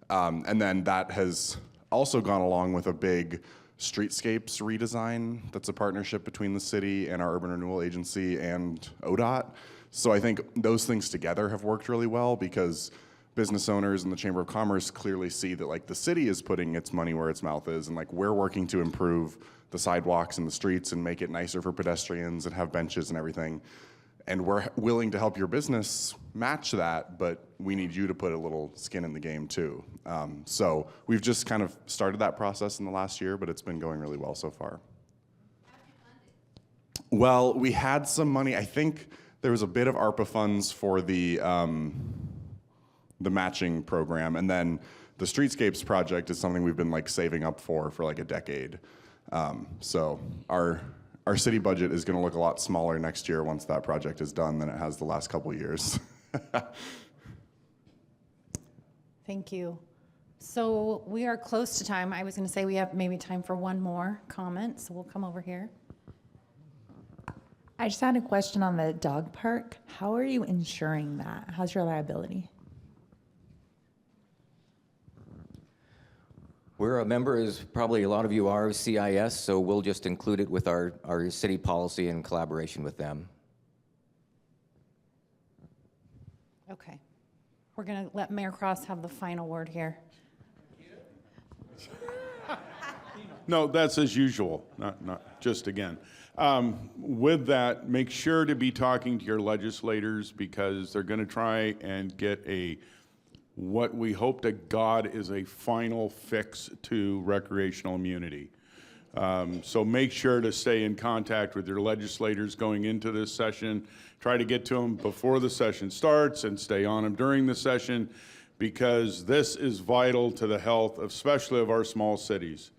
And then that has also gone along with a big streetscapes redesign that's a partnership between the city and our urban renewal agency and ODOT. So I think those things together have worked really well because business owners and the Chamber of Commerce clearly see that the city is putting its money where its mouth is, and we're working to improve the sidewalks and the streets and make it nicer for pedestrians and have benches and everything. And we're willing to help your business match that, but we need you to put a little skin in the game too. So we've just kind of started that process in the last year, but it's been going really well so far. Well, we had some money. I think there was a bit of ARPA funds for the matching program, and then the Streetscapes project is something we've been saving up for a decade. So our city budget is going to look a lot smaller next year once that project is done than it has the last couple of years. Thank you. So we are close to time. I was going to say we have maybe time for one more comment, so we'll come over here. I just had a question on the dog park. How are you ensuring that? How's your liability? We're a member, as probably a lot of you are, of CIS, so we'll just include it with our city policy in collaboration with them. Okay. We're going to let Mayor Cross have the final word here. No, that's as usual, not just again. With that, make sure to be talking to your legislators because they're going to try and get what we hope to God is a final fix to recreational immunity. So make sure to stay in contact with your legislators going into this session. Try to get to them before the session starts and stay on them during the session because this is vital to the health, especially of our small cities.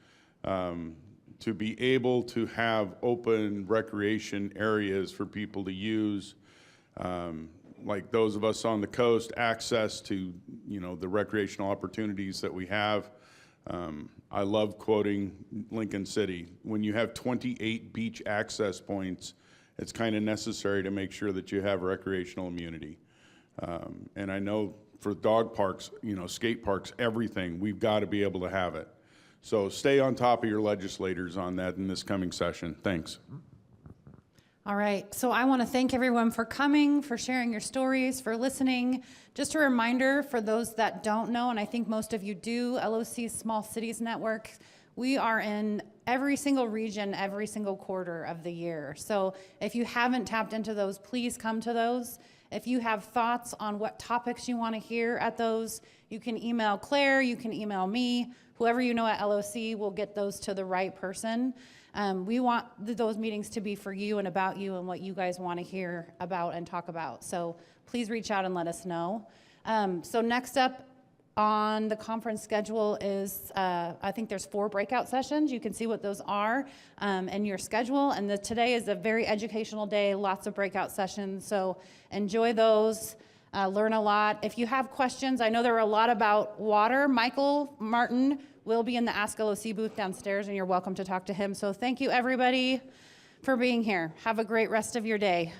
To be able to have open recreation areas for people to use, like those of us on the coast, access to the recreational opportunities that we have. I love quoting Lincoln City. When you have 28 beach access points, it's kind of necessary to make sure that you have recreational immunity. And I know for dog parks, skate parks, everything, we've got to be able to have it. So stay on top of your legislators on that in this coming session. Thanks. All right, so I want to thank everyone for coming, for sharing your stories, for listening. Just a reminder for those that don't know, and I think most of you do, LOC Small Cities Network, we are in every single region, every single quarter of the year. So if you haven't tapped into those, please come to those. If you have thoughts on what topics you want to hear at those, you can email Claire, you can email me, whoever you know at LOC will get those to the right person. We want those meetings to be for you and about you and what you guys want to hear about and talk about. So please reach out and let us know. So next up on the conference schedule is, I think there's 4 breakout sessions. You can see what those are in your schedule. And today is a very educational day, lots of breakout sessions. So enjoy those, learn a lot. If you have questions, I know there were a lot about water. Michael Martin will be in the Ask LOC booth downstairs, and you're welcome to talk to him. So thank you, everybody, for being here. Have a great rest of your day.